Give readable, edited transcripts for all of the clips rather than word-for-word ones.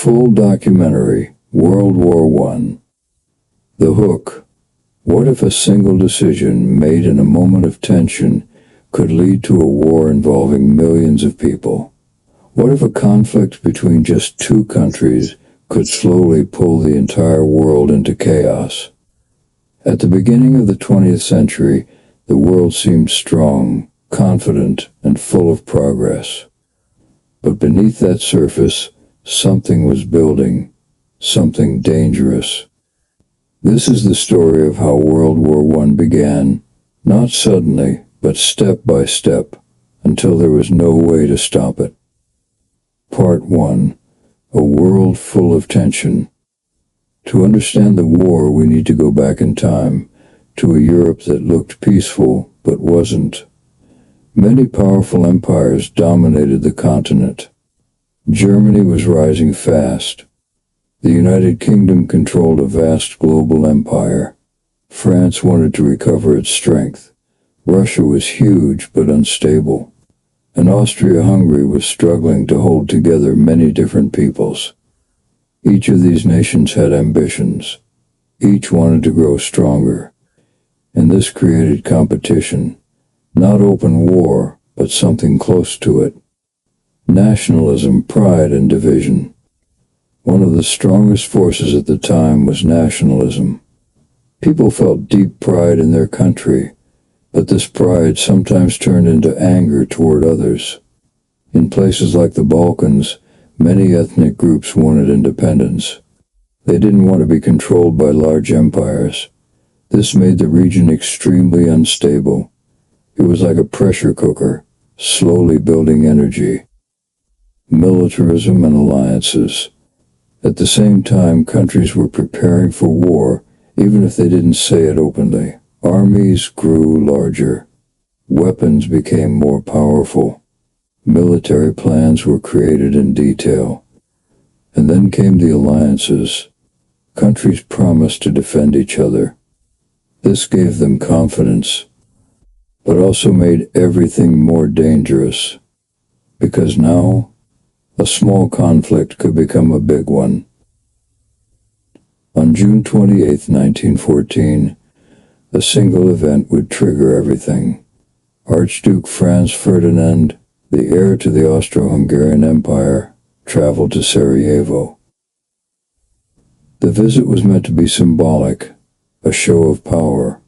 Full documentary, World War I. The hook. What if a single decision made in a moment of tension could lead to a war involving millions of people? What if a conflict between just two countries could slowly pull the entire world into chaos? At the beginning of the 20th century, the world seemed strong, confident, and full of progress. But beneath that surface, something was building, something dangerous. This is the story of how World War I began, not suddenly, but step by step, until there was no way to stop it. Part 1. A world full of tension. To understand the war, we need to go back in time, to a Europe that looked peaceful, but wasn't. Many powerful empires dominated the continent. Germany was rising fast. The United Kingdom controlled a vast global empire. France wanted to recover its strength. Russia was huge but unstable. And Austria-Hungary was struggling to hold together many different peoples. Each of these nations had ambitions. Each wanted to grow stronger. And this created competition. Not open war, but something close to it. Nationalism, pride, and division. One of the strongest forces at the time was nationalism. People felt deep pride in their country, but this pride sometimes turned into anger toward others. In places like the Balkans, many ethnic groups wanted independence. They didn't want to be controlled by large empires. This made the region extremely unstable. It was like a pressure cooker, slowly building energy. Militarism and alliances. At the same time, countries were preparing for war, even if they didn't say it openly. Armies grew larger. Weapons became more powerful. Military plans were created in detail. And then came the alliances. Countries promised to defend each other. This gave them confidence, but also made everything more dangerous. Because now, a small conflict could become a big one. On June 28, 1914, a single event would trigger everything. Archduke Franz Ferdinand, the heir to the Austro-Hungarian Empire, traveled to Sarajevo. The visit was meant to be symbolic, a show of power.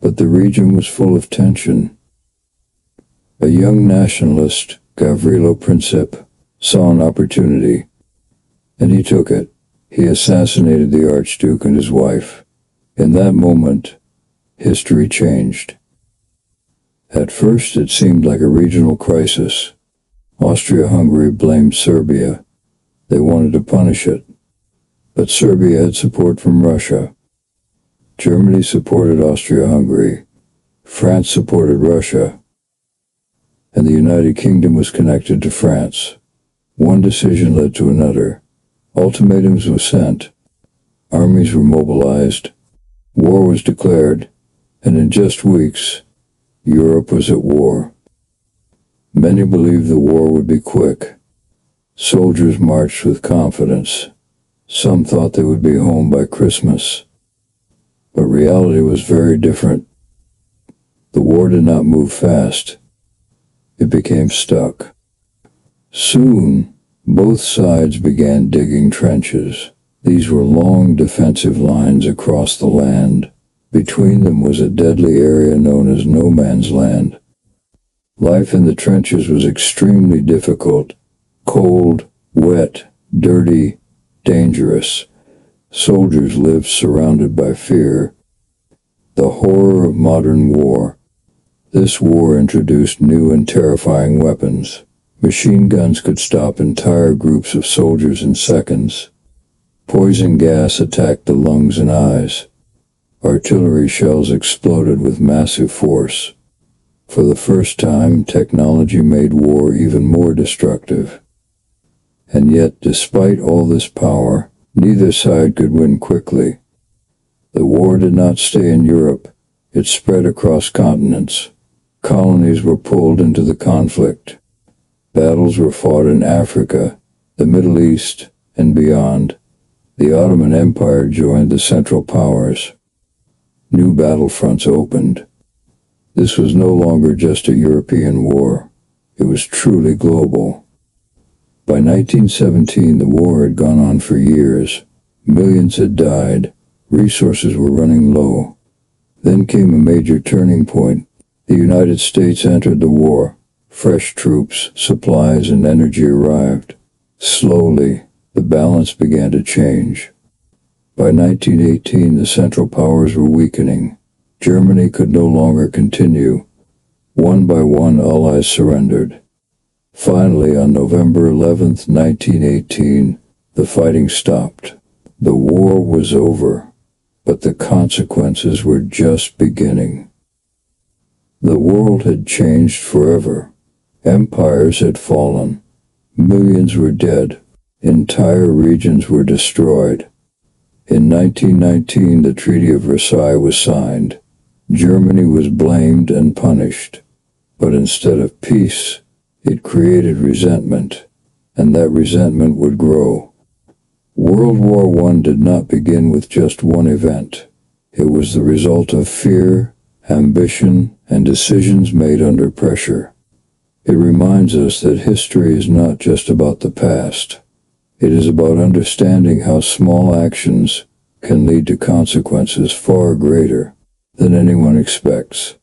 But the region was full of tension. A young nationalist, Gavrilo Princip, saw an opportunity, and he took it. He assassinated the Archduke and his wife. In that moment, history changed. At first, it seemed like a regional crisis. Austria-Hungary blamed Serbia. They wanted to punish it. But Serbia had support from Russia. Germany supported Austria-Hungary. France supported Russia. And the United Kingdom was connected to France. One decision led to another. Ultimatums were sent. Armies were mobilized. War was declared. And in just weeks, Europe was at war. Many believed the war would be quick. Soldiers marched with confidence. Some thought they would be home by Christmas. But reality was very different. The war did not move fast. It became stuck. Soon, both sides began digging trenches. These were long defensive lines across the land. Between them was a deadly area known as no man's land. Life in the trenches was extremely difficult. Cold, wet, dirty, dangerous. Soldiers lived surrounded by fear. The horror of modern war. This war introduced new and terrifying weapons. Machine guns could stop entire groups of soldiers in seconds. Poison gas attacked the lungs and eyes. Artillery shells exploded with massive force. For the first time, technology made war even more destructive. And yet, despite all this power, neither side could win quickly. The war did not stay in Europe. It spread across continents. Colonies were pulled into the conflict. Battles were fought in Africa, the Middle East, and beyond, the Ottoman Empire joined the Central Powers. New battlefronts opened. This was no longer just a European war. It was truly global. By 1917, the war had gone on for years. Millions had died. Resources were running low. Then came a major turning point. The United States entered the war. Fresh troops, supplies, and energy arrived. Slowly, the balance began to change. By 1918, the Central Powers were weakening. Germany could no longer continue. One by one, allies surrendered. Finally, on November 11, 1918, the fighting stopped. The war was over, but the consequences were just beginning. The world had changed forever. Empires had fallen. Millions were dead. Entire regions were destroyed. In 1919, the Treaty of Versailles was signed. Germany was blamed and punished. But instead of peace, it created resentment, and that resentment would grow. World War I did not begin with just one event. It was the result of fear, ambition, and decisions made under pressure. It reminds us that history is not just about the past. It is about understanding how small actions can lead to consequences far greater than anyone expects.